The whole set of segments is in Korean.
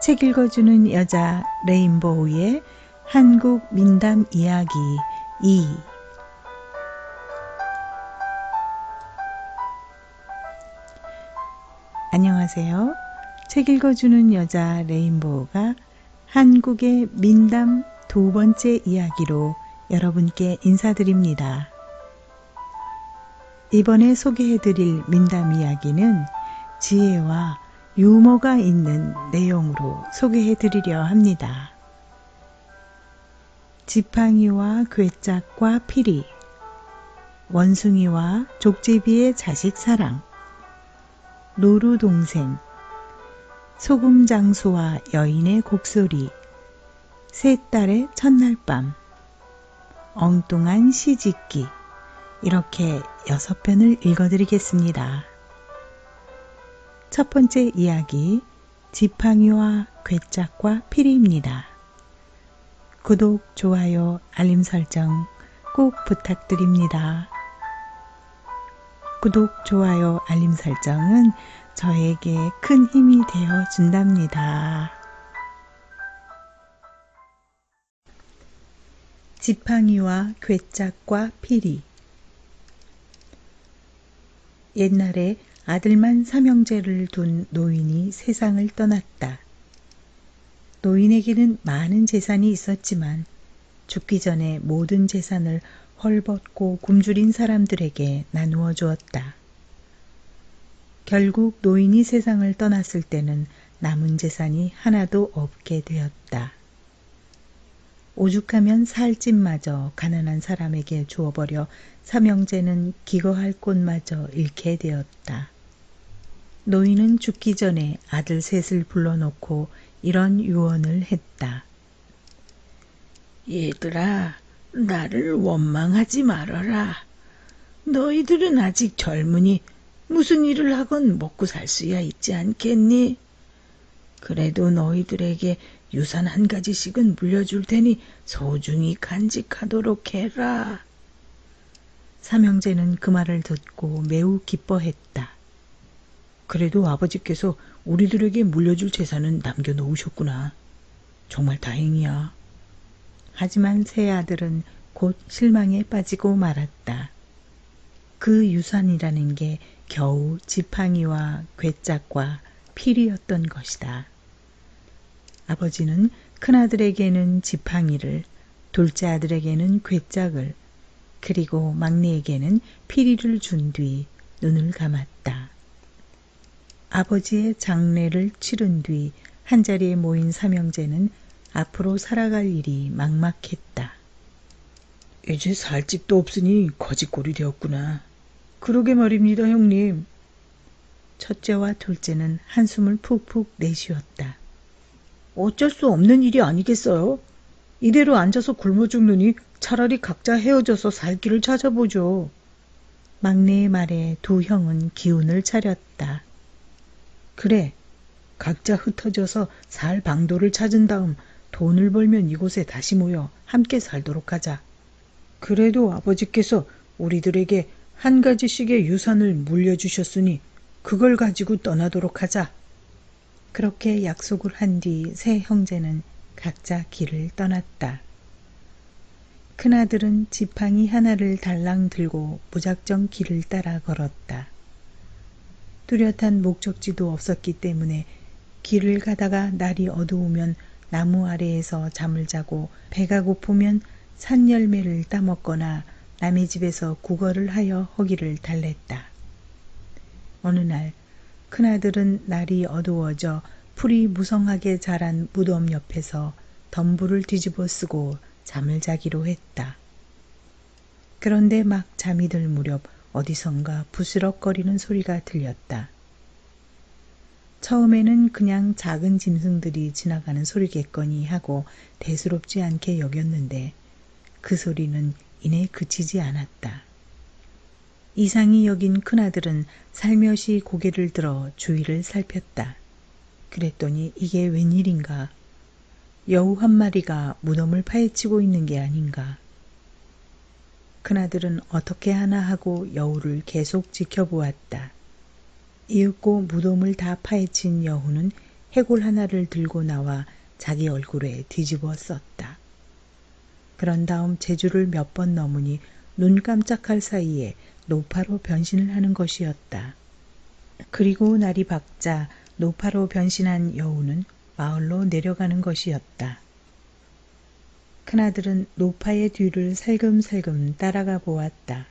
책 읽어주는 여자 레인보우의 한국 민담 이야기 2. 안녕하세요. 책 읽어주는 여자 레인보우가 한국의 민담 두 번째 이야기로 여러분께 인사드립니다. 이번에 소개해드릴 민담 이야기는 지혜와 유머가 있는 내용으로 소개해드리려 합니다. 지팡이와 괴짝과 피리, 원숭이와 족제비의 자식 사랑, 노루 동생, 소금 장수와 여인의 곡소리, 세 딸의 첫날 밤, 엉뚱한 시집기, 이렇게 6편을 읽어드리겠습니다. 첫 번째 이야기, 지팡이와 괴짝과 피리입니다. 구독, 좋아요, 알림 설정 꼭 부탁드립니다. 구독, 좋아요, 알림 설정은 저에게 큰 힘이 되어 준답니다. 지팡이와 괴짝과 피리. 옛날에 아들만 삼형제를 둔 노인이 세상을 떠났다. 노인에게는 많은 재산이 있었지만 죽기 전에 모든 재산을 헐벗고 굶주린 사람들에게 나누어 주었다. 결국 노인이 세상을 떠났을 때는 남은 재산이 하나도 없게 되었다. 오죽하면 살 집마저 가난한 사람에게 주어버려 삼형제는 기거할 곳마저 잃게 되었다. 노인은 죽기 전에 아들 셋을 불러놓고 이런 유언을 했다. 얘들아, 나를 원망하지 말아라. 너희들은 아직 젊으니 무슨 일을 하건 먹고 살 수야 있지 않겠니? 그래도 너희들에게 유산 한 가지씩은 물려줄 테니 소중히 간직하도록 해라. 삼형제는 그 말을 듣고 매우 기뻐했다. 그래도 아버지께서 우리들에게 물려줄 재산은 남겨놓으셨구나. 정말 다행이야. 하지만 세 아들은 곧 실망에 빠지고 말았다. 그 유산이라는 게 겨우 지팡이와 괴짝과 피리였던 것이다. 아버지는 큰아들에게는 지팡이를, 둘째 아들에게는 괴짝을, 그리고 막내에게는 피리를 준 뒤 눈을 감았다. 아버지의 장례를 치른 뒤 한자리에 모인 삼형제는 앞으로 살아갈 일이 막막했다. 이제 살 집도 없으니 거지꼴이 되었구나. 그러게 말입니다, 형님. 첫째와 둘째는 한숨을 푹푹 내쉬었다. 어쩔 수 없는 일이 아니겠어요? 이대로 앉아서 굶어 죽느니 차라리 각자 헤어져서 살 길을 찾아보죠. 막내의 말에 두 형은 기운을 차렸다. 그래, 각자 흩어져서 살 방도를 찾은 다음 돈을 벌면 이곳에 다시 모여 함께 살도록 하자. 그래도 아버지께서 우리들에게 한 가지씩의 유산을 물려주셨으니 그걸 가지고 떠나도록 하자. 그렇게 약속을 한 뒤 세 형제는 각자 길을 떠났다. 큰아들은 지팡이 하나를 달랑 들고 무작정 길을 따라 걸었다. 뚜렷한 목적지도 없었기 때문에 길을 가다가 날이 어두우면 나무 아래에서 잠을 자고 배가 고프면 산 열매를 따먹거나 남의 집에서 구걸을 하여 허기를 달랬다. 어느 날 큰아들은 날이 어두워져 풀이 무성하게 자란 무덤 옆에서 덤불을 뒤집어 쓰고 잠을 자기로 했다. 그런데 막 잠이 들 무렵 어디선가 부스럭거리는 소리가 들렸다. 처음에는 그냥 작은 짐승들이 지나가는 소리겠거니 하고 대수롭지 않게 여겼는데 그 소리는 이내 그치지 않았다. 이상히 여긴 큰아들은 살며시 고개를 들어 주위를 살폈다. 그랬더니 이게 웬일인가? 여우 한 마리가 무덤을 파헤치고 있는 게 아닌가? 큰아들은 어떻게 하나 하고 여우를 계속 지켜보았다. 이윽고 무덤을 다 파헤친 여우는 해골 하나를 들고 나와 자기 얼굴에 뒤집어 썼다. 그런 다음 제주를 몇 번 넘으니 눈 깜짝할 사이에 노파로 변신을 하는 것이었다. 그리고 날이 밝자 노파로 변신한 여우는 마을로 내려가는 것이었다. 큰아들은 노파의 뒤를 살금살금 따라가 보았다.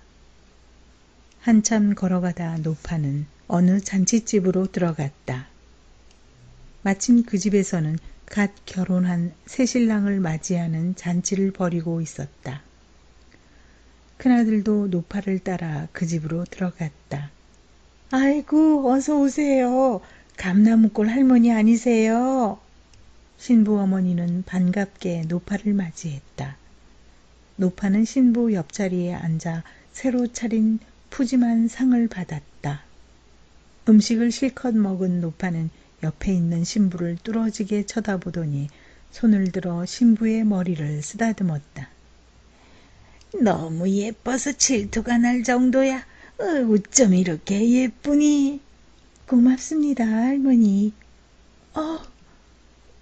한참 걸어가다 노파는 어느 잔칫집으로 들어갔다. 마침 그 집에서는 갓 결혼한 새신랑을 맞이하는 잔치를 벌이고 있었다. 큰아들도 노파를 따라 그 집으로 들어갔다. 아이고, 어서 오세요. 감나무골 할머니 아니세요? 신부 어머니는 반갑게 노파를 맞이했다. 노파는 신부 옆자리에 앉아 새로 차린 푸짐한 상을 받았다. 음식을 실컷 먹은 노파는 옆에 있는 신부를 뚫어지게 쳐다보더니 손을 들어 신부의 머리를 쓰다듬었다. 너무 예뻐서 질투가 날 정도야. 어쩜 이렇게 예쁘니? 고맙습니다, 할머니.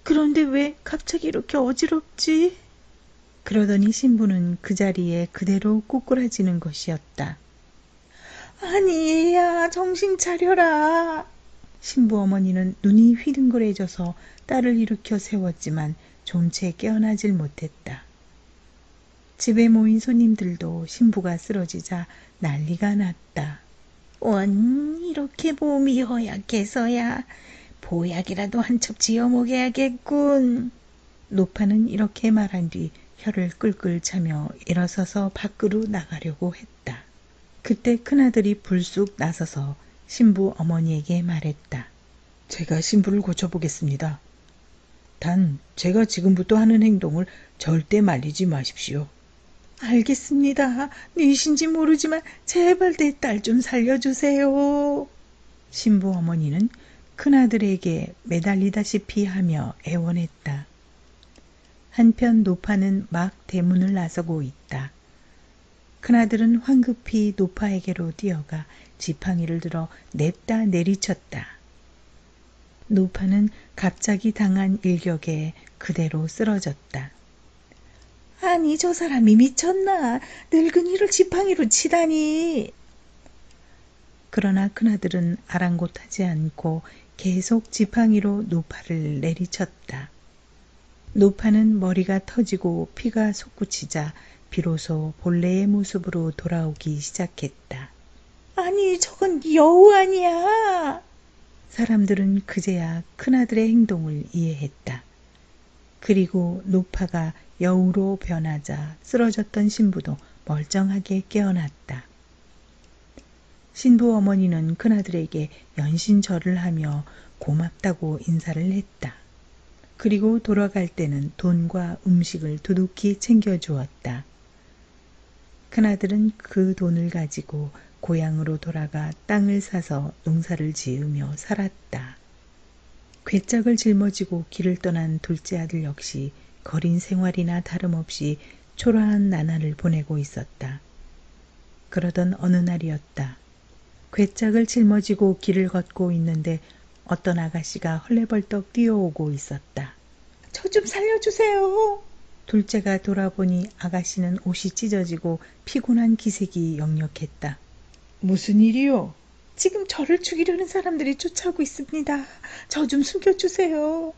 그런데 왜 갑자기 이렇게 어지럽지? 그러더니 신부는 그 자리에 그대로 꼬꾸라지는 것이었다. 아니, 얘야, 정신 차려라. 신부 어머니는 눈이 휘둥그레져서 딸을 일으켜 세웠지만 좀채 깨어나질 못했다. 집에 모인 손님들도 신부가 쓰러지자 난리가 났다. 원, 이렇게 몸이 허약해서야 보약이라도 한 첩 지어 먹여야겠군. 노파는 이렇게 말한 뒤 혀를 끌끌 차며 일어서서 밖으로 나가려고 했다. 그때 큰아들이 불쑥 나서서 신부 어머니에게 말했다. 제가 신부를 고쳐보겠습니다. 단 제가 지금부터 하는 행동을 절대 말리지 마십시오. 알겠습니다. 누이신지 모르지만 제발 내 딸 좀 살려주세요. 신부 어머니는 큰아들에게 매달리다시피 하며 애원했다. 한편 노파는 막 대문을 나서고 있다. 큰아들은 황급히 노파에게로 뛰어가 지팡이를 들어 냅다 내리쳤다. 노파는 갑자기 당한 일격에 그대로 쓰러졌다. 아니, 저 사람이 미쳤나? 늙은이를 지팡이로 치다니. 그러나 큰아들은 아랑곳하지 않고 계속 지팡이로 노파를 내리쳤다. 노파는 머리가 터지고 피가 솟구치자 비로소 본래의 모습으로 돌아오기 시작했다. 아니, 저건 여우 아니야? 사람들은 그제야 큰아들의 행동을 이해했다. 그리고 노파가 여우로 변하자 쓰러졌던 신부도 멀쩡하게 깨어났다. 신부 어머니는 큰아들에게 연신절을 하며 고맙다고 인사를 했다. 그리고 돌아갈 때는 돈과 음식을 두둑히 챙겨주었다. 큰아들은 그 돈을 가지고 고향으로 돌아가 땅을 사서 농사를 지으며 살았다. 괴짝을 짊어지고 길을 떠난 둘째 아들 역시 거린 생활이나 다름없이 초라한 나날을 보내고 있었다. 그러던 어느 날이었다. 괴짝을 짊어지고 길을 걷고 있는데 어떤 아가씨가 헐레벌떡 뛰어오고 있었다. 저 좀 살려주세요. 둘째가 돌아보니 아가씨는 옷이 찢어지고 피곤한 기색이 역력했다. 무슨 일이요? 지금 저를 죽이려는 사람들이 쫓아오고 있습니다. 저 좀 숨겨주세요.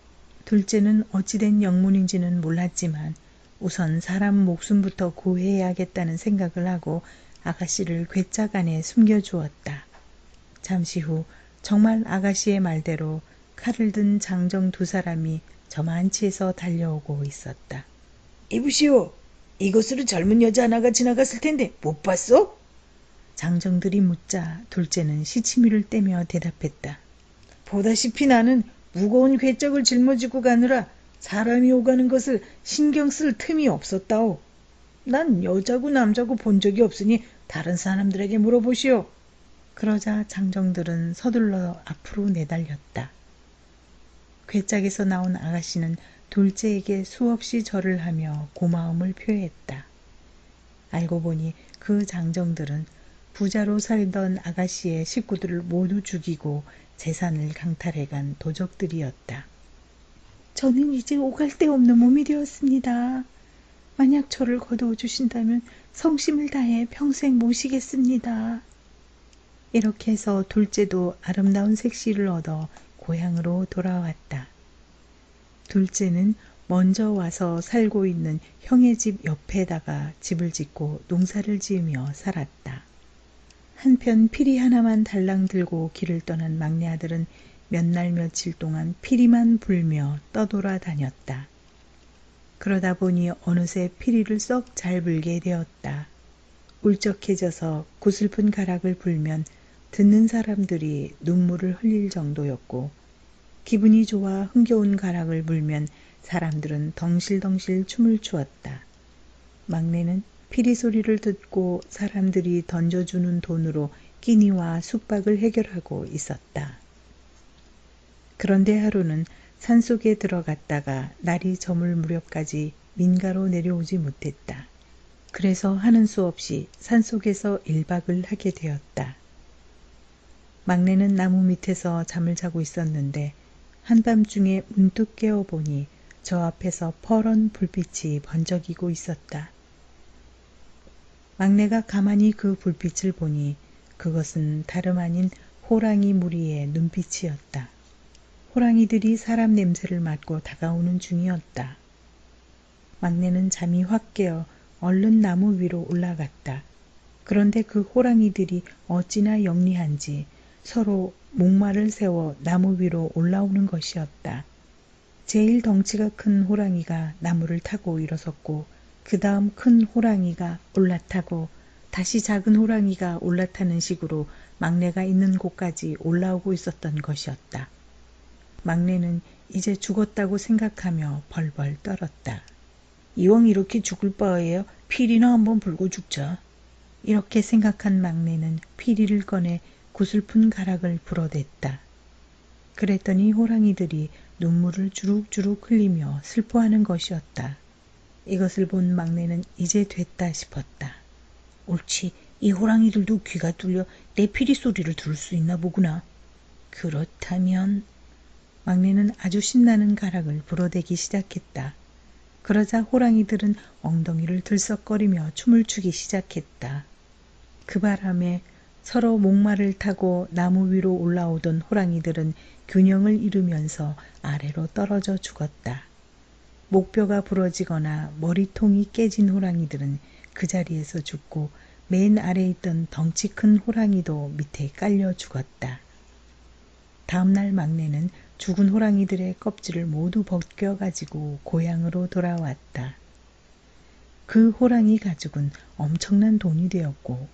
둘째는 어찌된 영문인지는 몰랐지만 우선 사람 목숨부터 구해야겠다는 생각을 하고 아가씨를 괴짝 안에 숨겨주었다. 잠시 후 정말 아가씨의 말대로 칼을 든 장정 두 사람이 저만치에서 달려오고 있었다. 이보시오. 이곳으로 젊은 여자 하나가 지나갔을 텐데 못 봤어? 장정들이 묻자 둘째는 시치미를 떼며 대답했다. 보다시피 나는 무거운 괴짝을 짊어지고 가느라 사람이 오가는 것을 신경 쓸 틈이 없었다오. 난 여자고 남자고 본 적이 없으니 다른 사람들에게 물어보시오. 그러자 장정들은 서둘러 앞으로 내달렸다. 괴짝에서 나온 아가씨는 둘째에게 수없이 절을 하며 고마움을 표했다. 알고 보니 그 장정들은 부자로 살던 아가씨의 식구들을 모두 죽이고 재산을 강탈해간 도적들이었다. 저는 이제 오갈 데 없는 몸이 되었습니다. 만약 저를 거두어 주신다면 성심을 다해 평생 모시겠습니다. 이렇게 해서 둘째도 아름다운 색시를 얻어 고향으로 돌아왔다. 둘째는 먼저 와서 살고 있는 형의 집 옆에다가 집을 짓고 농사를 지으며 살았다. 한편 피리 하나만 달랑 들고 길을 떠난 막내 아들은 몇 날 며칠 동안 피리만 불며 떠돌아다녔다. 그러다 보니 어느새 피리를 썩 잘 불게 되었다. 울적해져서 구슬픈 가락을 불면 듣는 사람들이 눈물을 흘릴 정도였고, 기분이 좋아 흥겨운 가락을 불면 사람들은 덩실덩실 춤을 추었다. 막내는 피리 소리를 듣고 사람들이 던져주는 돈으로 끼니와 숙박을 해결하고 있었다. 그런데 하루는 산속에 들어갔다가 날이 저물 무렵까지 민가로 내려오지 못했다. 그래서 하는 수 없이 산속에서 1박을 하게 되었다. 막내는 나무 밑에서 잠을 자고 있었는데 한밤중에 문득 깨어보니 저 앞에서 퍼런 불빛이 번쩍이고 있었다. 막내가 가만히 그 불빛을 보니 그것은 다름 아닌 호랑이 무리의 눈빛이었다. 호랑이들이 사람 냄새를 맡고 다가오는 중이었다. 막내는 잠이 확 깨어 얼른 나무 위로 올라갔다. 그런데 그 호랑이들이 어찌나 영리한지 서로 목말을 세워 나무 위로 올라오는 것이었다. 제일 덩치가 큰 호랑이가 나무를 타고 일어섰고, 그 다음 큰 호랑이가 올라타고 다시 작은 호랑이가 올라타는 식으로 막내가 있는 곳까지 올라오고 있었던 것이었다. 막내는 이제 죽었다고 생각하며 벌벌 떨었다. 이왕 이렇게 죽을 바에야 피리나 한번 불고 죽자. 이렇게 생각한 막내는 피리를 꺼내 구슬픈 가락을 불어댔다. 그랬더니 호랑이들이 눈물을 주룩주룩 흘리며 슬퍼하는 것이었다. 이것을 본 막내는 이제 됐다 싶었다. 옳지, 이 호랑이들도 귀가 뚫려 내 피리 소리를 들을 수 있나 보구나. 그렇다면... 막내는 아주 신나는 가락을 불어대기 시작했다. 그러자 호랑이들은 엉덩이를 들썩거리며 춤을 추기 시작했다. 그 바람에 서로 목말을 타고 나무 위로 올라오던 호랑이들은 균형을 잃으면서 아래로 떨어져 죽었다. 목뼈가 부러지거나 머리통이 깨진 호랑이들은 그 자리에서 죽고, 맨 아래에 있던 덩치 큰 호랑이도 밑에 깔려 죽었다. 다음날 막내는 죽은 호랑이들의 껍질을 모두 벗겨가지고 고향으로 돌아왔다. 그 호랑이 가죽은 엄청난 돈이 되었고,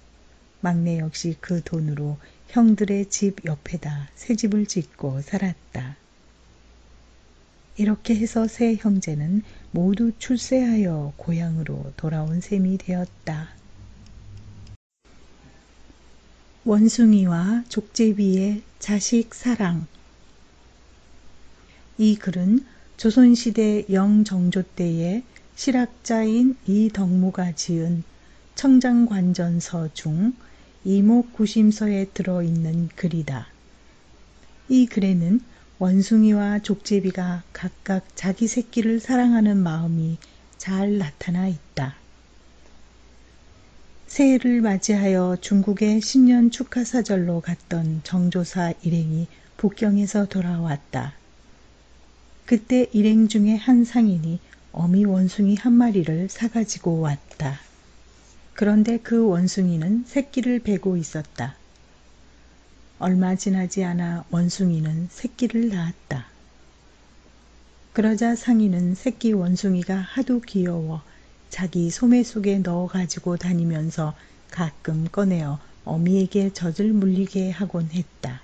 막내 역시 그 돈으로 형들의 집 옆에다 새 집을 짓고 살았다. 이렇게 해서 세 형제는 모두 출세하여 고향으로 돌아온 셈이 되었다. 원숭이와 족제비의 자식 사랑. 이 글은 조선시대 영정조 때의 실학자인 이덕무가 지은 청장관전서 중 이목구심서에 들어있는 글이다. 이 글에는 원숭이와 족제비가 각각 자기 새끼를 사랑하는 마음이 잘 나타나 있다. 새해를 맞이하여 중국의 신년 축하사절로 갔던 정조사 일행이 북경에서 돌아왔다. 그때 일행 중에 한 상인이 어미 원숭이 한 마리를 사가지고 왔다. 그런데 그 원숭이는 새끼를 베고 있었다. 얼마 지나지 않아 원숭이는 새끼를 낳았다. 그러자 상인은 새끼 원숭이가 하도 귀여워 자기 소매 속에 넣어 가지고 다니면서 가끔 꺼내어 어미에게 젖을 물리게 하곤 했다.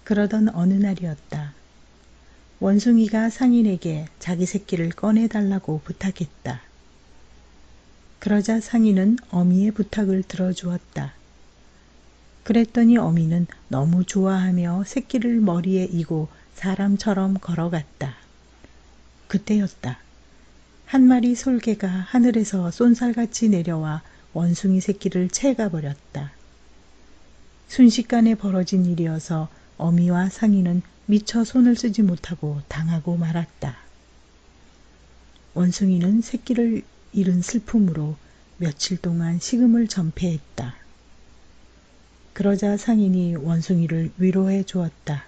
그러던 어느 날이었다. 원숭이가 상인에게 자기 새끼를 꺼내달라고 부탁했다. 그러자 상인은 어미의 부탁을 들어주었다. 그랬더니 어미는 너무 좋아하며 새끼를 머리에 이고 사람처럼 걸어갔다. 그때였다. 한 마리 솔개가 하늘에서 쏜살같이 내려와 원숭이 새끼를 채가버렸다. 순식간에 벌어진 일이어서 어미와 상인은 미처 손을 쓰지 못하고 당하고 말았다. 원숭이는 새끼를 잃은 슬픔으로 며칠 동안 식음을 전폐했다. 그러자 상인이 원숭이를 위로해 주었다.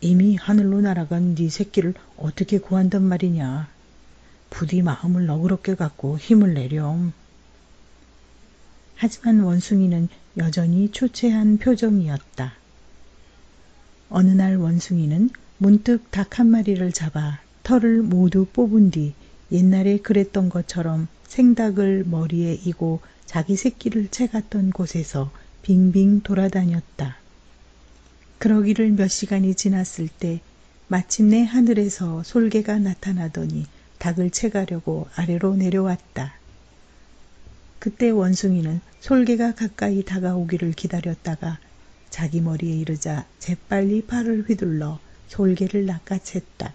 이미 하늘로 날아간 네 새끼를 어떻게 구한단 말이냐. 부디 마음을 너그럽게 갖고 힘을 내렴. 하지만 원숭이는 여전히 초췌한 표정이었다. 어느 날 원숭이는 문득 닭 한 마리를 잡아 털을 모두 뽑은 뒤 옛날에 그랬던 것처럼 생닭을 머리에 이고 자기 새끼를 채갔던 곳에서 빙빙 돌아다녔다. 그러기를 몇 시간이 지났을 때 마침내 하늘에서 솔개가 나타나더니 닭을 채가려고 아래로 내려왔다. 그때 원숭이는 솔개가 가까이 다가오기를 기다렸다가 자기 머리에 이르자 재빨리 팔을 휘둘러 솔개를 낚아챘다.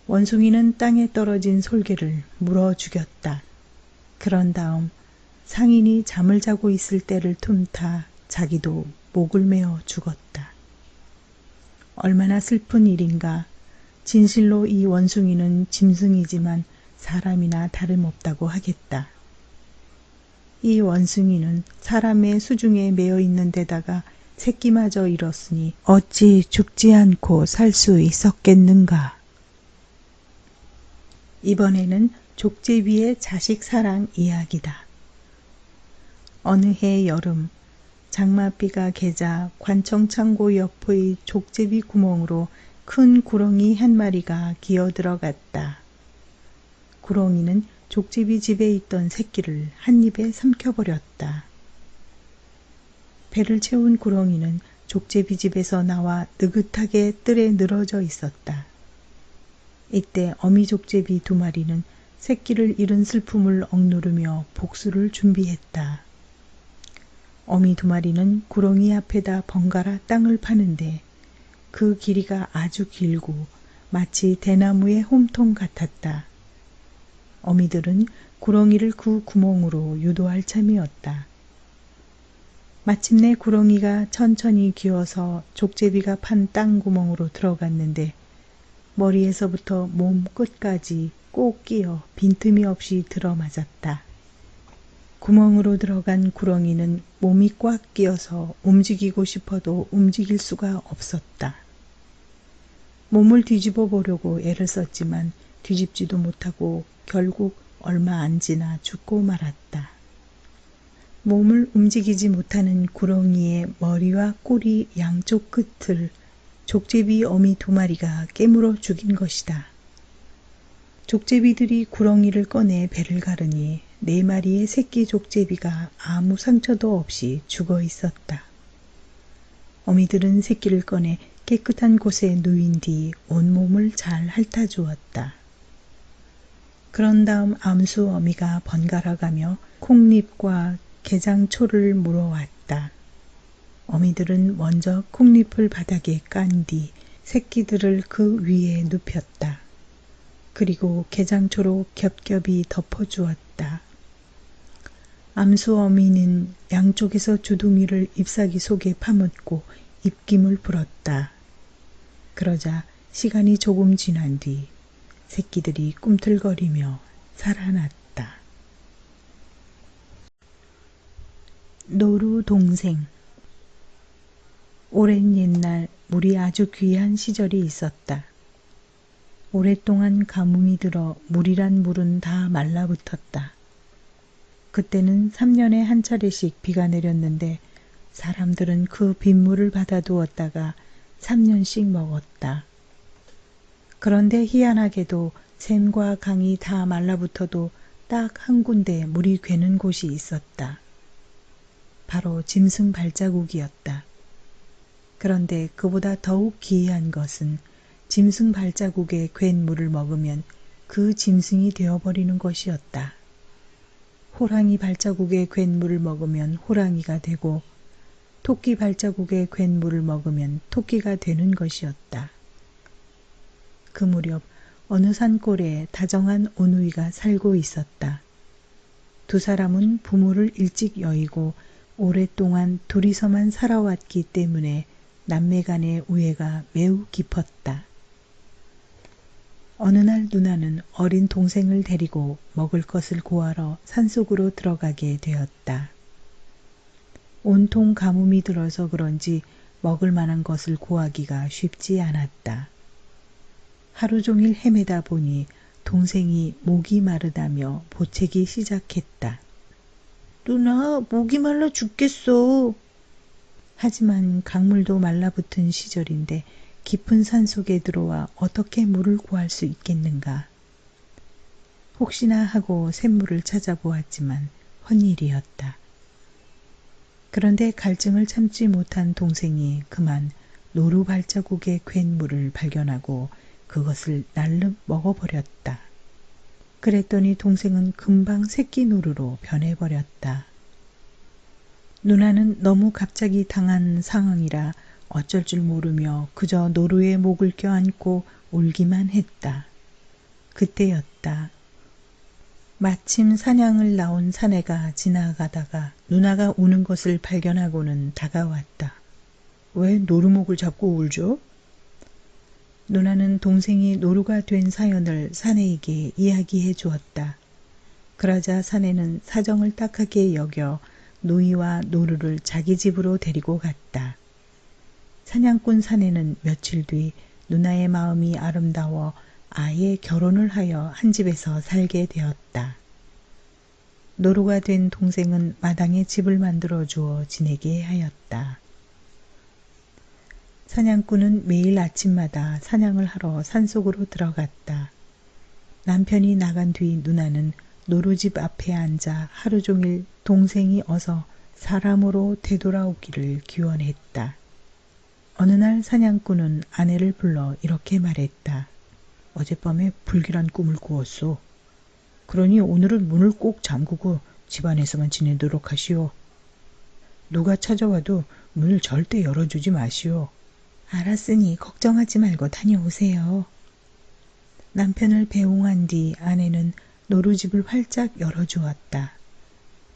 원숭이는 땅에 떨어진 솔개를 물어 죽였다. 그런 다음 상인이 잠을 자고 있을 때를 틈타 자기도 목을 메어 죽었다. 얼마나 슬픈 일인가. 진실로 이 원숭이는 짐승이지만 사람이나 다름없다고 하겠다. 이 원숭이는 사람의 수중에 매여 있는 데다가 새끼마저 잃었으니 어찌 죽지 않고 살 수 있었겠는가. 이번에는 족제비의 자식 사랑 이야기다. 어느 해 여름 장맛비가 개자 관청 창고 옆의 족제비 구멍으로 큰 구렁이 한 마리가 기어 들어갔다. 구렁이는 족제비 집에 있던 새끼를 한 입에 삼켜버렸다. 배를 채운 구렁이는 족제비 집에서 나와 느긋하게 뜰에 늘어져 있었다. 이때 어미 족제비 2마리는 새끼를 잃은 슬픔을 억누르며 복수를 준비했다. 어미 2마리는 구렁이 앞에다 번갈아 땅을 파는데 그 길이가 아주 길고 마치 대나무의 홈통 같았다. 어미들은 구렁이를 그 구멍으로 유도할 참이었다. 마침내 구렁이가 천천히 기어서 족제비가 판 땅 구멍으로 들어갔는데 머리에서부터 몸 끝까지 꼭 끼어 빈틈이 없이 들어맞았다. 구멍으로 들어간 구렁이는 몸이 꽉 끼어서 움직이고 싶어도 움직일 수가 없었다. 몸을 뒤집어 보려고 애를 썼지만 뒤집지도 못하고 결국 얼마 안 지나 죽고 말았다. 몸을 움직이지 못하는 구렁이의 머리와 꼬리 양쪽 끝을 족제비 어미 2마리가 깨물어 죽인 것이다. 족제비들이 구렁이를 꺼내 배를 가르니 4마리의 새끼 족제비가 아무 상처도 없이 죽어 있었다. 어미들은 새끼를 꺼내 깨끗한 곳에 누인 뒤 온몸을 잘 핥아주었다. 그런 다음 암수 어미가 번갈아 가며 콩잎과 게장초를 물어왔다. 어미들은 먼저 콩잎을 바닥에 깐 뒤 새끼들을 그 위에 눕혔다. 그리고 게장초로 겹겹이 덮어주었다. 암수 어미는 양쪽에서 주둥이를 잎사귀 속에 파묻고 입김을 불었다. 그러자 시간이 조금 지난 뒤 새끼들이 꿈틀거리며 살아났다. 노루 동생. 오랜 옛날 물이 아주 귀한 시절이 있었다. 오랫동안 가뭄이 들어 물이란 물은 다 말라붙었다. 그때는 3년에 한 차례씩 비가 내렸는데 사람들은 그 빗물을 받아두었다가 3년씩 먹었다. 그런데 희한하게도 샘과 강이 다 말라붙어도 딱 한 군데 물이 괴는 곳이 있었다. 바로 짐승 발자국이었다. 그런데 그보다 더욱 기이한 것은 짐승 발자국에 괴는 물을 먹으면 그 짐승이 되어버리는 것이었다. 호랑이 발자국에 괴는 물을 먹으면 호랑이가 되고 토끼 발자국에 괴는 물을 먹으면 토끼가 되는 것이었다. 그 무렵 어느 산골에 다정한 오누이가 살고 있었다. 2 사람은 부모를 일찍 여의고 오랫동안 둘이서만 살아왔기 때문에 남매 간의 우애가 매우 깊었다. 어느 날 누나는 어린 동생을 데리고 먹을 것을 구하러 산속으로 들어가게 되었다. 온통 가뭄이 들어서 그런지 먹을 만한 것을 구하기가 쉽지 않았다. 하루 종일 헤매다 보니 동생이 목이 마르다며 보채기 시작했다. 누나, 목이 말라 죽겠어. 하지만 강물도 말라붙은 시절인데 깊은 산속에 들어와 어떻게 물을 구할 수 있겠는가. 혹시나 하고 샘물을 찾아보았지만 헛일이었다. 그런데 갈증을 참지 못한 동생이 그만 노루 발자국에 괸 물을 발견하고 그것을 날름 먹어버렸다. 그랬더니 동생은 금방 새끼 노루로 변해버렸다. 누나는 너무 갑자기 당한 상황이라 어쩔 줄 모르며 그저 노루의 목을 껴안고 울기만 했다. 그때였다. 마침 사냥을 나온 사내가 지나가다가 누나가 우는 것을 발견하고는 다가왔다. 왜 노루목을 잡고 울죠? 누나는 동생이 노루가 된 사연을 사내에게 이야기해 주었다. 그러자 사내는 사정을 딱하게 여겨 노이와 노루를 자기 집으로 데리고 갔다. 사냥꾼 사내는 며칠 뒤 누나의 마음이 아름다워 아예 결혼을 하여 한 집에서 살게 되었다. 노루가 된 동생은 마당에 집을 만들어 주어 지내게 하였다. 사냥꾼은 매일 아침마다 사냥을 하러 산속으로 들어갔다. 남편이 나간 뒤 누나는 노루집 앞에 앉아 하루 종일 동생이 어서 사람으로 되돌아오기를 기원했다. 어느 날 사냥꾼은 아내를 불러 이렇게 말했다. 어젯밤에 불길한 꿈을 꾸었소. 그러니 오늘은 문을 꼭 잠그고 집안에서만 지내도록 하시오. 누가 찾아와도 문을 절대 열어주지 마시오. 알았으니 걱정하지 말고 다녀오세요. 남편을 배웅한 뒤 아내는 노루집을 활짝 열어주었다.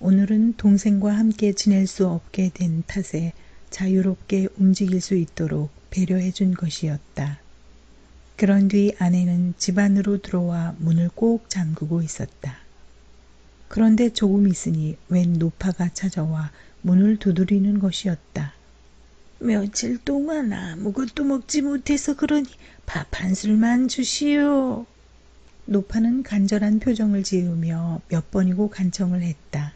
오늘은 동생과 함께 지낼 수 없게 된 탓에 자유롭게 움직일 수 있도록 배려해 준 것이었다. 그런 뒤 아내는 집 안으로 들어와 문을 꼭 잠그고 있었다. 그런데 조금 있으니 웬 노파가 찾아와 문을 두드리는 것이었다. 며칠 동안 아무것도 먹지 못해서 그러니 밥 한 술만 주시오. 노파는 간절한 표정을 지으며 몇 번이고 간청을 했다.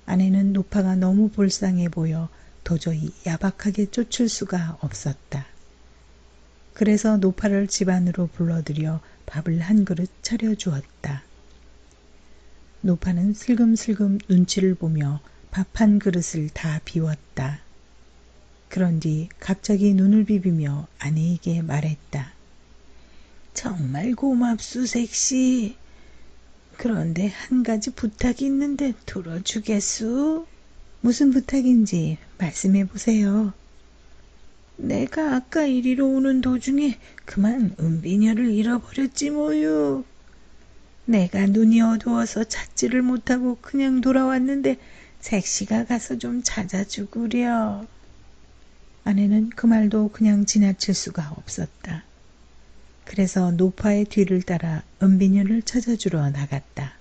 아내는 노파가 너무 불쌍해 보여 도저히 야박하게 쫓을 수가 없었다. 그래서 노파를 집 안으로 불러들여 밥을 한 그릇 차려주었다. 노파는 슬금슬금 눈치를 보며 밥 한 그릇을 다 비웠다. 그런 뒤 갑자기 눈을 비비며 아내에게 말했다. 정말 고맙수 색시. 그런데 한 가지 부탁이 있는데 들어주겠수? 무슨 부탁인지 말씀해 보세요. 내가 아까 이리로 오는 도중에 그만 은비녀를 잃어버렸지 뭐유. 내가 눈이 어두워서 찾지를 못하고 그냥 돌아왔는데 색시가 가서 좀 찾아주구려. 아내는 그 말도 그냥 지나칠 수가 없었다. 그래서 노파의 뒤를 따라 은비녀를 찾아주러 나갔다.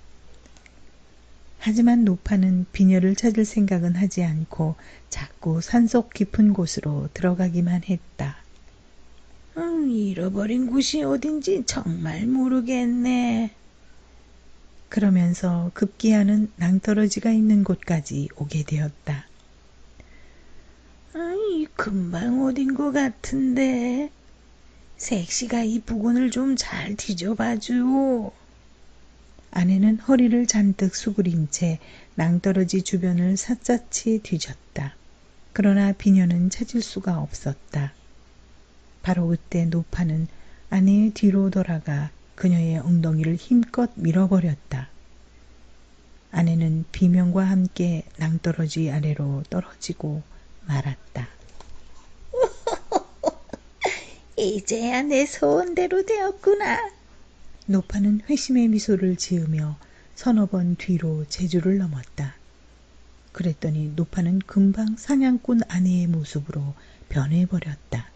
하지만 노파는 비녀를 찾을 생각은 하지 않고 자꾸 산속 깊은 곳으로 들어가기만 했다. 잃어버린 곳이 어딘지 정말 모르겠네. 그러면서 급기야는 낭떠러지가 있는 곳까지 오게 되었다. 금방 어딘 것 같은데. 색시가 이 부근을 좀 잘 뒤져봐줘. 아내는 허리를 잔뜩 수그린 채 낭떠러지 주변을 샅샅이 뒤졌다. 그러나 비녀는 찾을 수가 없었다. 바로 그때 노파는 아내의 뒤로 돌아가 그녀의 엉덩이를 힘껏 밀어버렸다. 아내는 비명과 함께 낭떠러지 아래로 떨어지고 말았다. 이제야 내 소원대로 되었구나. 노파는 회심의 미소를 지으며 서너 번 뒤로 제주를 넘었다. 그랬더니 노파는 금방 사냥꾼 아내의 모습으로 변해버렸다.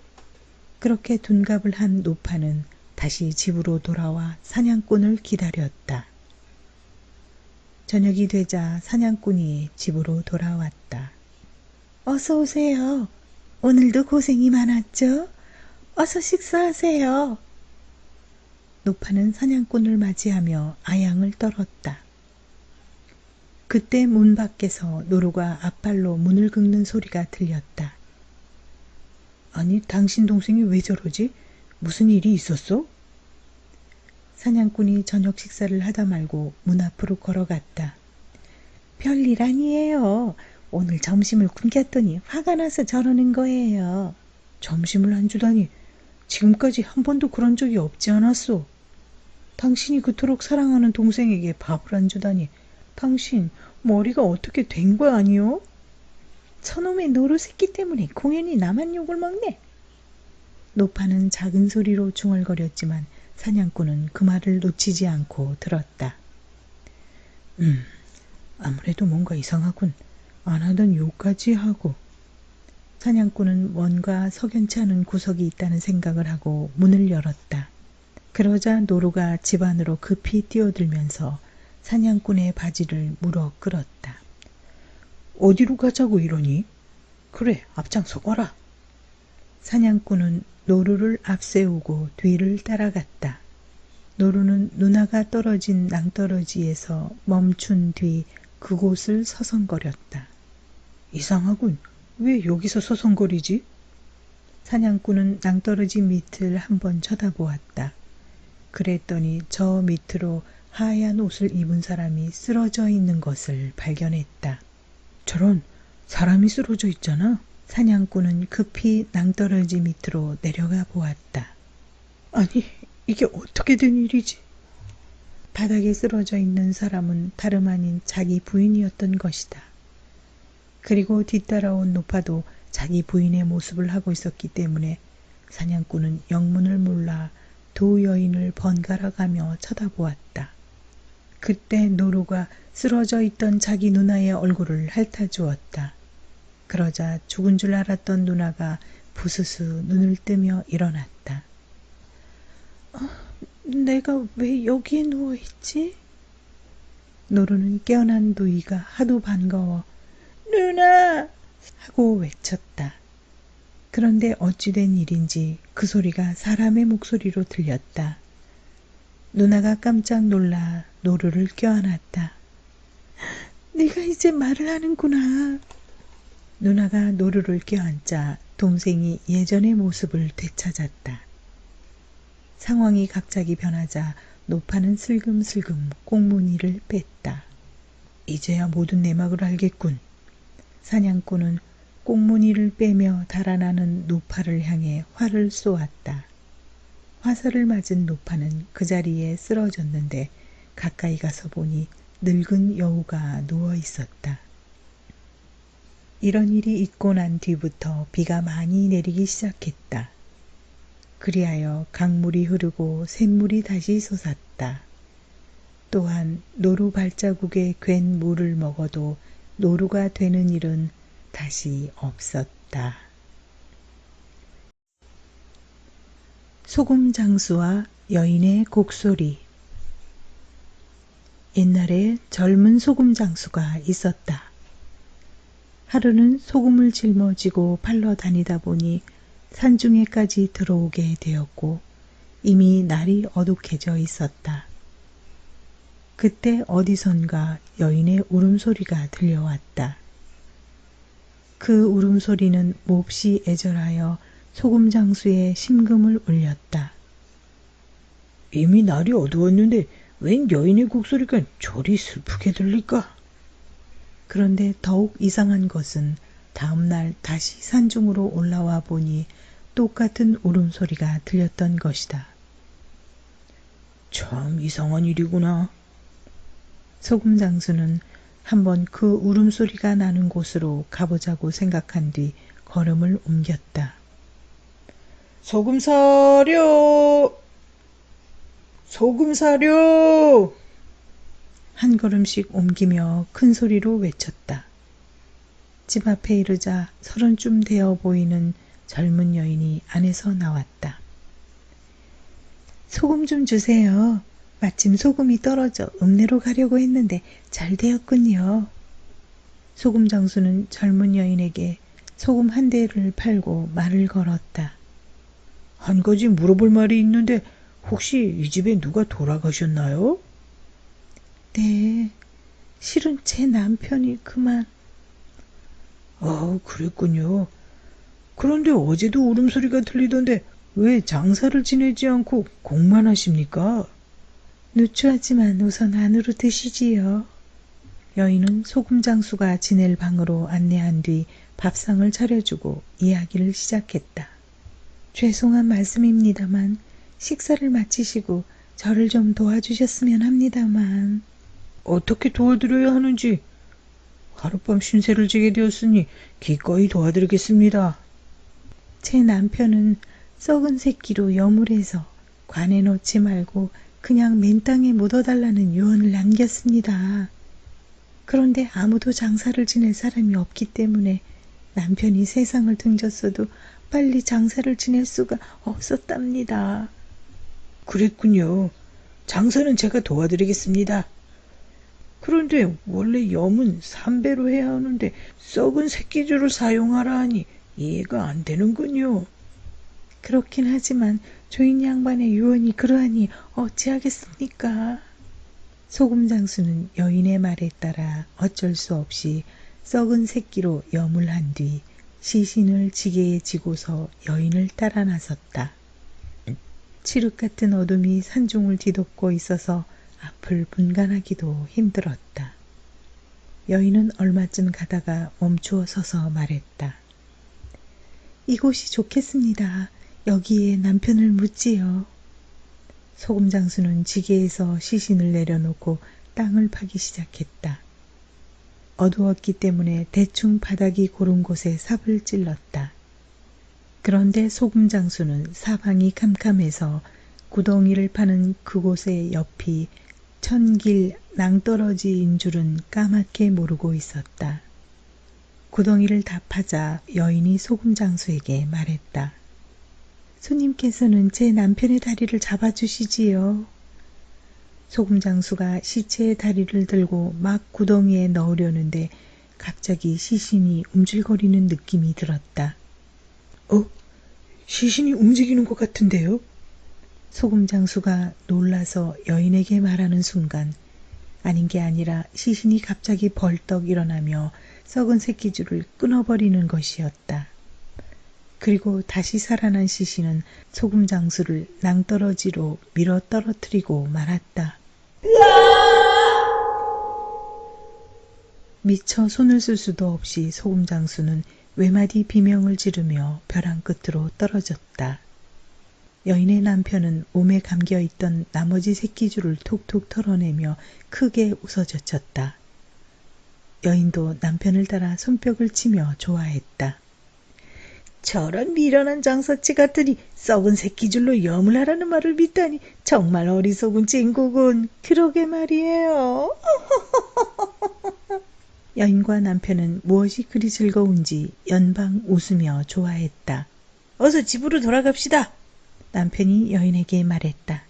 그렇게 둔갑을 한 노파는 다시 집으로 돌아와 사냥꾼을 기다렸다. 저녁이 되자 사냥꾼이 집으로 돌아왔다. 어서 오세요. 오늘도 고생이 많았죠? 어서 식사하세요. 노파는 사냥꾼을 맞이하며 아양을 떨었다. 그때 문 밖에서 노루가 앞발로 문을 긁는 소리가 들렸다. 아니, 당신 동생이 왜 저러지? 무슨 일이 있었어? 사냥꾼이 저녁 식사를 하다 말고 문 앞으로 걸어갔다. 별일 아니에요. 오늘 점심을 굶겼더니 화가 나서 저러는 거예요. 점심을 안 주다니. 지금까지 한 번도 그런 적이 없지 않았소. 당신이 그토록 사랑하는 동생에게 밥을 안 주다니. 당신 머리가 어떻게 된 거 아니오? 저놈의 노루 새끼 때문에 공연히 나만 욕을 먹네. 노파는 작은 소리로 중얼거렸지만 사냥꾼은 그 말을 놓치지 않고 들었다. 아무래도 뭔가 이상하군. 안 하던 욕까지 하고. 사냥꾼은 뭔가 석연치 않은 구석이 있다는 생각을 하고 문을 열었다. 그러자 노루가 집 안으로 급히 뛰어들면서 사냥꾼의 바지를 물어 끌었다. 어디로 가자고 이러니? 그래, 앞장서거라. 사냥꾼은 노루를 앞세우고 뒤를 따라갔다. 노루는 누나가 떨어진 낭떠러지에서 멈춘 뒤 그곳을 서성거렸다. 이상하군. 왜 여기서 서성거리지? 사냥꾼은 낭떠러지 밑을 한번 쳐다보았다. 그랬더니 저 밑으로 하얀 옷을 입은 사람이 쓰러져 있는 것을 발견했다. 저런, 사람이 쓰러져 있잖아. 사냥꾼은 급히 낭떠러지 밑으로 내려가 보았다. 아니, 이게 어떻게 된 일이지? 바닥에 쓰러져 있는 사람은 다름 아닌 자기 부인이었던 것이다. 그리고 뒤따라온 노파도 자기 부인의 모습을 하고 있었기 때문에 사냥꾼은 영문을 몰라 두 여인을 번갈아 가며 쳐다보았다. 그때 노루가 쓰러져 있던 자기 누나의 얼굴을 핥아주었다. 그러자 죽은 줄 알았던 누나가 부스스 눈을 뜨며 일어났다. 내가 왜 여기에 누워있지? 노루는 깨어난 누이가 하도 반가워 누나! 하고 외쳤다. 그런데 어찌된 일인지 그 소리가 사람의 목소리로 들렸다. 누나가 깜짝 놀라 노루를 껴안았다. 네가 이제 말을 하는구나. 누나가 노루를 껴안자 동생이 예전의 모습을 되찾았다. 상황이 갑자기 변하자 노파는 슬금슬금 꽁무니를 뺐다. 이제야 모든 내막을 알겠군. 사냥꾼은 꽁무니를 빼며 달아나는 노파를 향해 활을 쏘았다. 화살을 맞은 노파는 그 자리에 쓰러졌는데 가까이 가서 보니 늙은 여우가 누워 있었다. 이런 일이 있고 난 뒤부터 비가 많이 내리기 시작했다. 그리하여 강물이 흐르고 샘물이 다시 솟았다. 또한 노루 발자국에 괜 물을 먹어도 노루가 되는 일은 다시 없었다. 소금 장수와 여인의 곡소리. 옛날에 젊은 소금 장수가 있었다. 하루는 소금을 짊어지고 팔러 다니다 보니 산중에까지 들어오게 되었고 이미 날이 어둑해져 있었다. 그때 어디선가 여인의 울음소리가 들려왔다. 그 울음소리는 몹시 애절하여 소금 장수의 심금을 울렸다. 이미 날이 어두웠는데 웬 여인의 곡소리가 저리 슬프게 들릴까? 그런데 더욱 이상한 것은 다음날 다시 산중으로 올라와 보니 똑같은 울음소리가 들렸던 것이다. 참 이상한 일이구나. 소금 장수는 한번 그 울음소리가 나는 곳으로 가보자고 생각한 뒤 걸음을 옮겼다. 소금 사료! 소금 사료! 한 걸음씩 옮기며 큰 소리로 외쳤다. 집 앞에 이르자 30쯤 되어 보이는 젊은 여인이 안에서 나왔다. 소금 좀 주세요. 마침 소금이 떨어져 읍내로 가려고 했는데 잘 되었군요. 소금 장수는 젊은 여인에게 소금 한 대를 팔고 말을 걸었다. 한 가지 물어볼 말이 있는데 혹시 이 집에 누가 돌아가셨나요? 네, 실은 제 남편이 그만. 아, 그랬군요. 그런데 어제도 울음소리가 들리던데 왜 장사를 지내지 않고 공만 하십니까? 누추하지만 우선 안으로 드시지요. 여인은 소금 장수가 지낼 방으로 안내한 뒤 밥상을 차려주고 이야기를 시작했다. 죄송한 말씀입니다만 식사를 마치시고 저를 좀 도와주셨으면 합니다만. 어떻게 도와드려야 하는지 하룻밤 신세를 지게 되었으니 기꺼이 도와드리겠습니다. 제 남편은 썩은 새끼로 여물해서 관에 넣지 말고 그냥 맨땅에 묻어달라는 유언을 남겼습니다. 그런데 아무도 장사를 지낼 사람이 없기 때문에 남편이 세상을 등졌어도 빨리 장사를 지낼 수가 없었답니다. 그랬군요. 장사는 제가 도와드리겠습니다. 그런데 원래 염은 3배로 해야 하는데 썩은 새끼줄을 사용하라 하니 이해가 안 되는군요. 그렇긴 하지만 조인 양반의 유언이 그러하니 어찌하겠습니까? 소금 장수는 여인의 말에 따라 어쩔 수 없이 썩은 새끼로 염을 한 뒤 시신을 지게에 지고서 여인을 따라 나섰다. 칠흑 같은 어둠이 산중을 뒤덮고 있어서 앞을 분간하기도 힘들었다. 여인은 얼마쯤 가다가 멈추어 서서 말했다. 이곳이 좋겠습니다. 여기에 남편을 묻지요. 소금 장수는 지게에서 시신을 내려놓고 땅을 파기 시작했다. 어두웠기 때문에 대충 바닥이 고른 곳에 삽을 찔렀다. 그런데 소금 장수는 사방이 캄캄해서 구덩이를 파는 그곳의 옆이 천길 낭떠러지인 줄은 까맣게 모르고 있었다. 구덩이를 다 파자 여인이 소금 장수에게 말했다. 손님께서는 제 남편의 다리를 잡아주시지요. 소금 장수가 시체의 다리를 들고 막 구덩이에 넣으려는데 갑자기 시신이 움찔거리는 느낌이 들었다. 시신이 움직이는 것 같은데요? 소금 장수가 놀라서 여인에게 말하는 순간 아닌 게 아니라 시신이 갑자기 벌떡 일어나며 썩은 새끼줄을 끊어버리는 것이었다. 그리고 다시 살아난 시신은 소금 장수를 낭떠러지로 밀어 떨어뜨리고 말았다. 미처 손을 쓸 수도 없이 소금 장수는 외마디 비명을 지르며 벼랑 끝으로 떨어졌다. 여인의 남편은 몸에 감겨있던 나머지 새끼줄을 톡톡 털어내며 크게 웃어젖혔다. 여인도 남편을 따라 손뼉을 치며 좋아했다. 저런 미련한 장사치 같으니 썩은 새끼줄로 염을 하라는 말을 믿다니 정말 어리석은 찐구군. 그러게 말이에요. 여인과 남편은 무엇이 그리 즐거운지 연방 웃으며 좋아했다. 어서 집으로 돌아갑시다. 남편이 여인에게 말했다.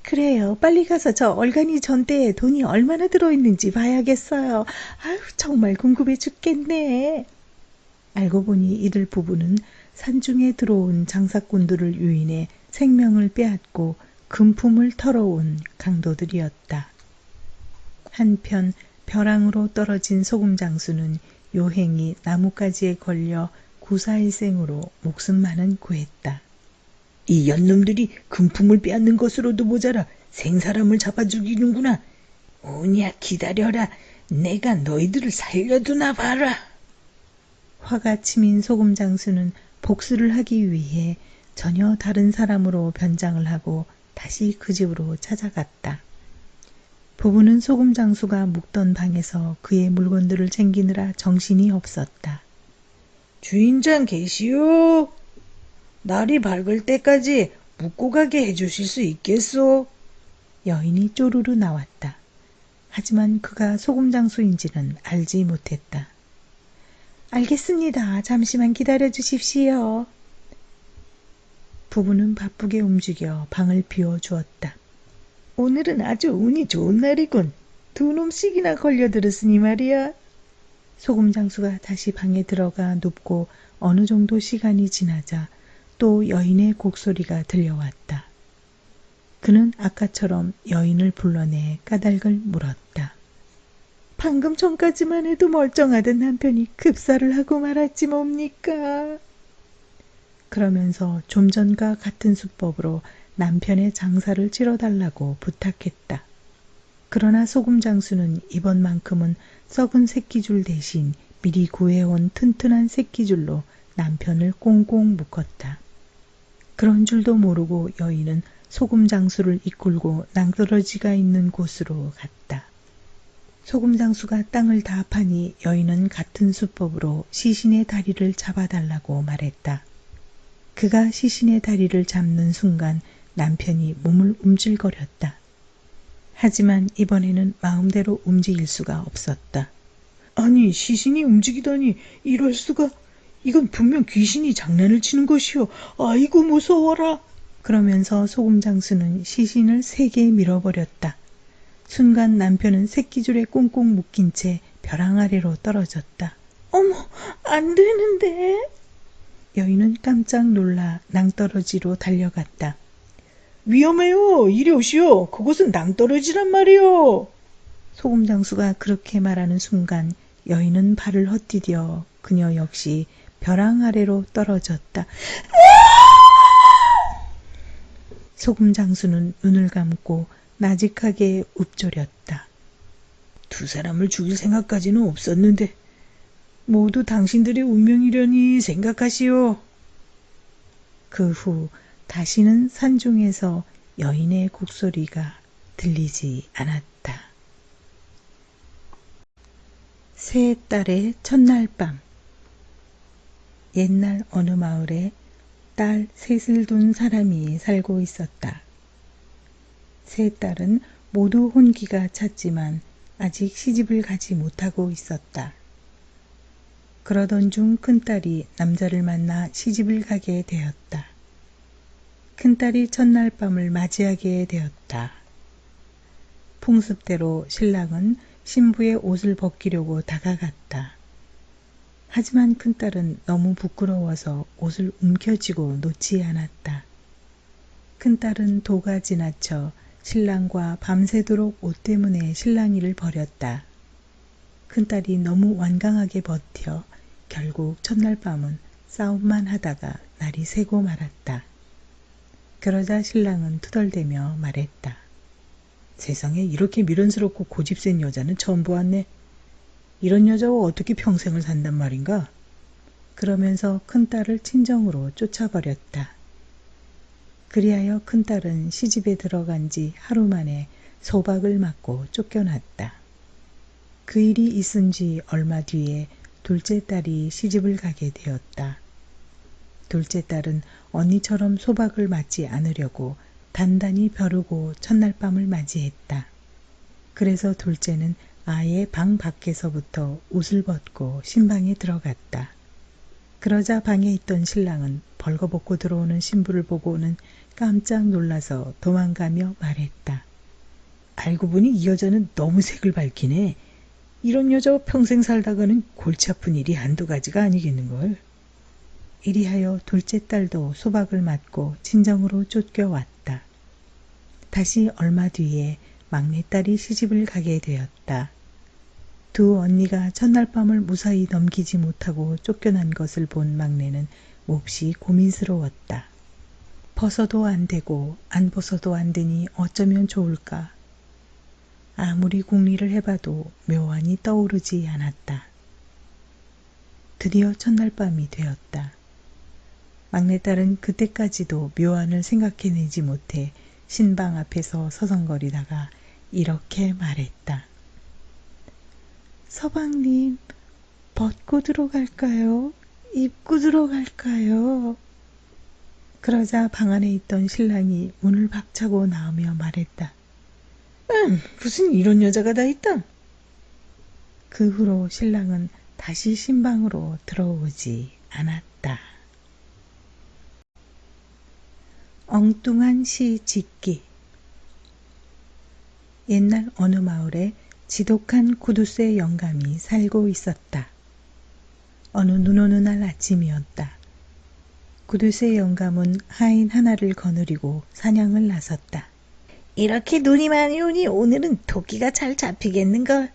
그래요. 빨리 가서 저 얼간이 전대에 돈이 얼마나 들어있는지 봐야겠어요. 아유, 정말 궁금해 죽겠네. 알고 보니 이들 부부는 산중에 들어온 장사꾼들을 유인해 생명을 빼앗고 금품을 털어온 강도들이었다. 한편 벼랑으로 떨어진 소금 장수는 요행이 나뭇가지에 걸려 구사일생으로 목숨만은 구했다. 이 연놈들이 금품을 빼앗는 것으로도 모자라 생사람을 잡아 죽이는구나. 오냐 기다려라. 내가 너희들을 살려두나 봐라. 화가 치민 소금 장수는 복수를 하기 위해 전혀 다른 사람으로 변장을 하고 다시 그 집으로 찾아갔다. 부부는 소금 장수가 묵던 방에서 그의 물건들을 챙기느라 정신이 없었다. 주인장 계시오? 날이 밝을 때까지 묵고 가게 해주실 수 있겠소? 여인이 쪼르르 나왔다. 하지만 그가 소금 장수인지는 알지 못했다. 알겠습니다. 잠시만 기다려 주십시오. 부부는 바쁘게 움직여 방을 비워주었다. 오늘은 아주 운이 좋은 날이군. 두 놈씩이나 걸려들었으니 말이야. 소금 장수가 다시 방에 들어가 눕고 어느 정도 시간이 지나자 또 여인의 곡소리가 들려왔다. 그는 아까처럼 여인을 불러내 까닭을 물었다. 방금 전까지만 해도 멀쩡하던 남편이 급사를 하고 말았지 뭡니까? 그러면서 좀 전과 같은 수법으로 남편의 장사를 치러달라고 부탁했다. 그러나 소금 장수는 이번만큼은 썩은 새끼줄 대신 미리 구해온 튼튼한 새끼줄로 남편을 꽁꽁 묶었다. 그런 줄도 모르고 여인은 소금 장수를 이끌고 낭떠러지가 있는 곳으로 갔다. 소금 장수가 땅을 다 파니 여인은 같은 수법으로 시신의 다리를 잡아달라고 말했다. 그가 시신의 다리를 잡는 순간 남편이 몸을 움찔거렸다. 하지만 이번에는 마음대로 움직일 수가 없었다. 아니, 시신이 움직이다니 이럴 수가. 이건 분명 귀신이 장난을 치는 것이오. 아이고 무서워라. 그러면서 소금 장수는 시신을 세게 밀어버렸다. 순간 남편은 새끼줄에 꽁꽁 묶인 채 벼랑 아래로 떨어졌다. 어머, 안 되는데. 여인은 깜짝 놀라 낭떠러지로 달려갔다. 위험해요. 이리 오시오. 그곳은 낭떠러지란 말이오. 소금 장수가 그렇게 말하는 순간 여인은 발을 헛디뎌 그녀 역시 벼랑 아래로 떨어졌다. 소금 장수는 눈을 감고 나직하게 읊조렸다. 두 사람을 죽일 생각까지는 없었는데 모두 당신들의 운명이려니 생각하시오. 그 후 다시는 산중에서 여인의 곡소리가 들리지 않았다. 새 딸의 첫날 밤. 옛날 어느 마을에 딸 셋을 둔 사람이 살고 있었다. 세 딸은 모두 혼기가 찼지만 아직 시집을 가지 못하고 있었다. 그러던 중 큰딸이 남자를 만나 시집을 가게 되었다. 큰딸이 첫날 밤을 맞이하게 되었다. 풍습대로 신랑은 신부의 옷을 벗기려고 다가갔다. 하지만 큰딸은 너무 부끄러워서 옷을 움켜쥐고 놓지 않았다. 큰딸은 도가 지나쳐 신랑과 밤새도록 옷 때문에 실랑이를 벌였다. 큰딸이 너무 완강하게 버텨 결국 첫날 밤은 싸움만 하다가 날이 새고 말았다. 그러자 신랑은 투덜대며 말했다. 세상에 이렇게 미련스럽고 고집센 여자는 처음 보았네. 이런 여자와 어떻게 평생을 산단 말인가? 그러면서 큰딸을 친정으로 쫓아버렸다. 그리하여 큰딸은 시집에 들어간 지 하루 만에 소박을 맞고 쫓겨났다. 그 일이 있은 지 얼마 뒤에 둘째 딸이 시집을 가게 되었다. 둘째 딸은 언니처럼 소박을 맞지 않으려고 단단히 벼르고 첫날 밤을 맞이했다. 그래서 둘째는 아예 방 밖에서부터 옷을 벗고 신방에 들어갔다. 그러자 방에 있던 신랑은 벌거벗고 들어오는 신부를 보고는 깜짝 놀라서 도망가며 말했다. 알고 보니 이 여자는 너무 색을 밝히네. 이런 여자와 평생 살다가는 골치 아픈 일이 한두 가지가 아니겠는걸. 이리하여 둘째 딸도 소박을 맞고 친정으로 쫓겨왔다. 다시 얼마 뒤에 막내딸이 시집을 가게 되었다. 두 언니가 첫날 밤을 무사히 넘기지 못하고 쫓겨난 것을 본 막내는 몹시 고민스러웠다. 벗어도 안 되고 안 벗어도 안 되니 어쩌면 좋을까. 아무리 궁리를 해봐도 묘안이 떠오르지 않았다. 드디어 첫날 밤이 되었다. 막내딸은 그때까지도 묘안을 생각해내지 못해 신방 앞에서 서성거리다가 이렇게 말했다. 서방님, 벗고 들어갈까요? 입고 들어갈까요? 그러자 방 안에 있던 신랑이 문을 박차고 나오며 말했다. 무슨 이런 여자가 다 있다. 그 후로 신랑은 다시 신방으로 들어오지 않았다. 엉뚱한 시 짓기. 옛날 어느 마을에 지독한 구두쇠 영감이 살고 있었다. 어느 눈 오는 날 아침이었다. 구두쇠 영감은 하인 하나를 거느리고 사냥을 나섰다. 이렇게 눈이 많이 오니 오늘은 토끼가 잘 잡히겠는걸.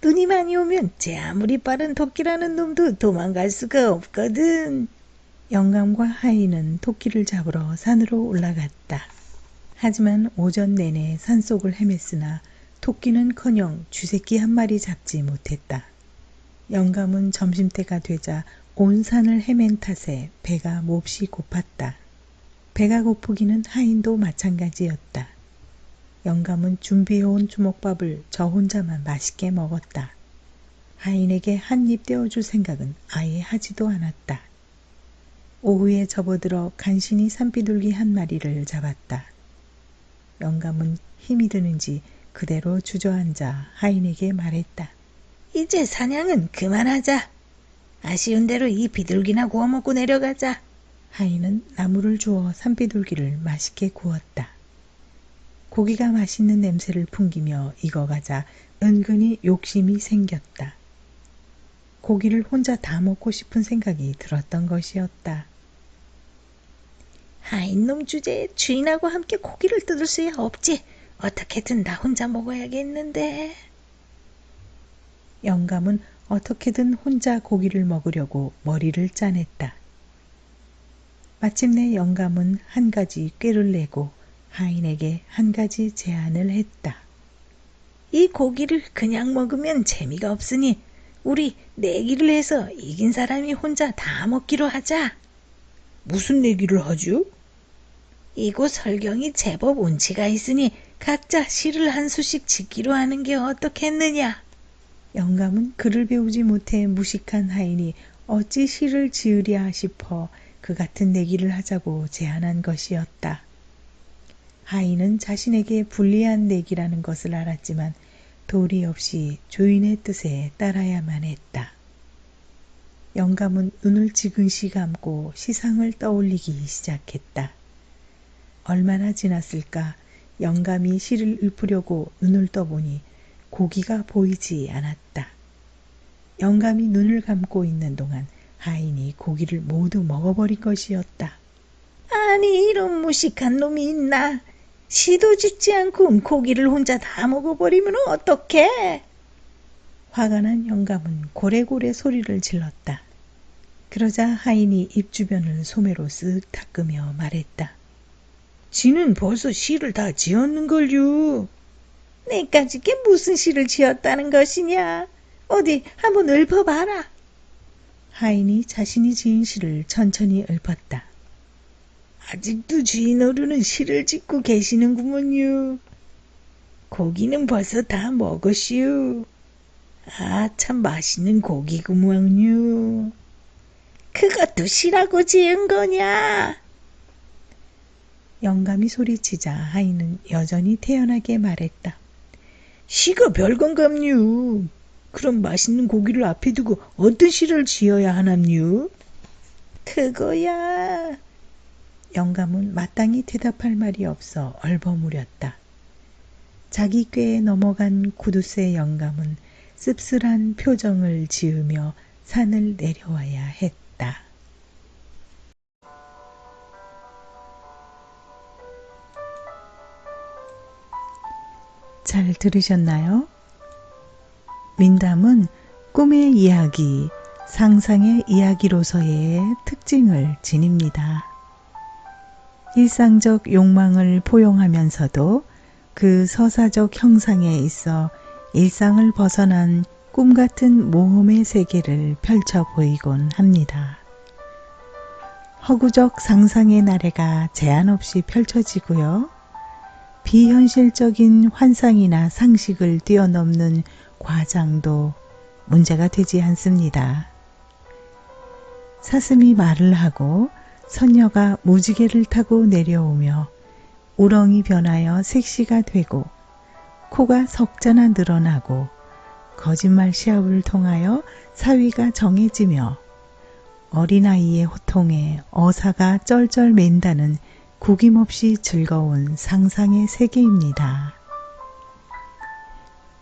눈이 많이 오면 제 아무리 빠른 토끼라는 놈도 도망갈 수가 없거든. 영감과 하인은 토끼를 잡으러 산으로 올라갔다. 하지만 오전 내내 산속을 헤맸으나 토끼는커녕 쥐새끼 한 마리 잡지 못했다. 영감은 점심때가 되자 온 산을 헤맨 탓에 배가 몹시 고팠다. 배가 고프기는 하인도 마찬가지였다. 영감은 준비해온 주먹밥을 저 혼자만 맛있게 먹었다. 하인에게 한 입 떼어줄 생각은 아예 하지도 않았다. 오후에 접어들어 간신히 산비둘기 한 마리를 잡았다. 영감은 힘이 드는지 그대로 주저앉아 하인에게 말했다. 이제 사냥은 그만하자. 아쉬운 대로 이 비둘기나 구워 먹고 내려가자. 하인은 나무를 주워 산비둘기를 맛있게 구웠다. 고기가 맛있는 냄새를 풍기며 익어가자 은근히 욕심이 생겼다. 고기를 혼자 다 먹고 싶은 생각이 들었던 것이었다. 하인놈 주제에 주인하고 함께 고기를 뜯을 수야 없지. 어떻게든 나 혼자 먹어야겠는데. 영감은 어떻게든 혼자 고기를 먹으려고 머리를 짜냈다. 마침내 영감은 한 가지 꾀를 내고 하인에게 한 가지 제안을 했다. 이 고기를 그냥 먹으면 재미가 없으니 우리 내기를 해서 이긴 사람이 혼자 다 먹기로 하자. 무슨 내기를 하죠? 이곳 설경이 제법 운치가 있으니 각자 시를 한 수씩 짓기로 하는 게 어떻겠느냐. 영감은 글을 배우지 못해 무식한 하인이 어찌 시를 지으랴 싶어 그 같은 내기를 하자고 제안한 것이었다. 하인은 자신에게 불리한 내기라는 것을 알았지만 도리 없이 주인의 뜻에 따라야만 했다. 영감은 눈을 지그시 감고 시상을 떠올리기 시작했다. 얼마나 지났을까 영감이 시를 읊으려고 눈을 떠보니 고기가 보이지 않았다. 영감이 눈을 감고 있는 동안 하인이 고기를 모두 먹어버린 것이었다. 아니 이런 무식한 놈이 있나. 시도 짓지 않고 고기를 혼자 다 먹어버리면 어떡해. 화가 난 영감은 고래고래 소리를 질렀다. 그러자 하인이 입 주변을 소매로 쓱 닦으며 말했다. 지는 벌써 시를 다 지었는걸요. 내까지게 무슨 시를 지었다는 것이냐. 어디 한번 읊어봐라. 하인이 자신이 지은 시를 천천히 읊었다. 아직도 주인 어른은 시를 짓고 계시는구먼요. 고기는 벌써 다 먹었시오. 아, 참 맛있는 고기구먼요. 그것도 시라고 지은 거냐? 영감이 소리치자 하인은 여전히 태연하게 말했다. 시가 별건감요. 그럼 맛있는 고기를 앞에 두고 어떤 시를 지어야 하남요? 그거야. 영감은 마땅히 대답할 말이 없어 얼버무렸다. 자기 꾀에 넘어간 구두쇠 영감은 씁쓸한 표정을 지으며 산을 내려와야 했다. 잘 들으셨나요? 민담은 꿈의 이야기, 상상의 이야기로서의 특징을 지닙니다. 일상적 욕망을 포용하면서도 그 서사적 형상에 있어 일상을 벗어난 꿈같은 모험의 세계를 펼쳐 보이곤 합니다. 허구적 상상의 나래가 제한 없이 펼쳐지고요. 비현실적인 환상이나 상식을 뛰어넘는 과장도 문제가 되지 않습니다. 사슴이 말을 하고 선녀가 무지개를 타고 내려오며 우렁이 변하여 색시가 되고 코가 석자나 늘어나고 거짓말 시합을 통하여 사위가 정해지며 어린아이의 호통에 어사가 쩔쩔 맨다는 구김없이 즐거운 상상의 세계입니다.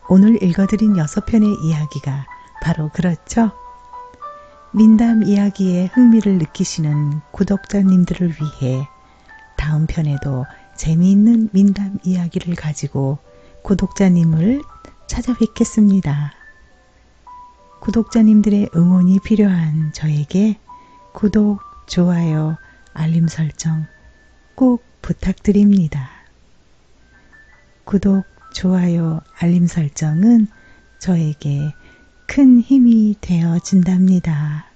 오늘 읽어드린 6편의 이야기가 바로 그렇죠? 민담 이야기에 흥미를 느끼시는 구독자님들을 위해 다음 편에도 재미있는 민담 이야기를 가지고 구독자님을 찾아뵙겠습니다. 구독자님들의 응원이 필요한 저에게 구독, 좋아요, 알림 설정 꼭 부탁드립니다. 구독, 좋아요, 알림 설정은 저에게 큰 힘이 되어 준답니다.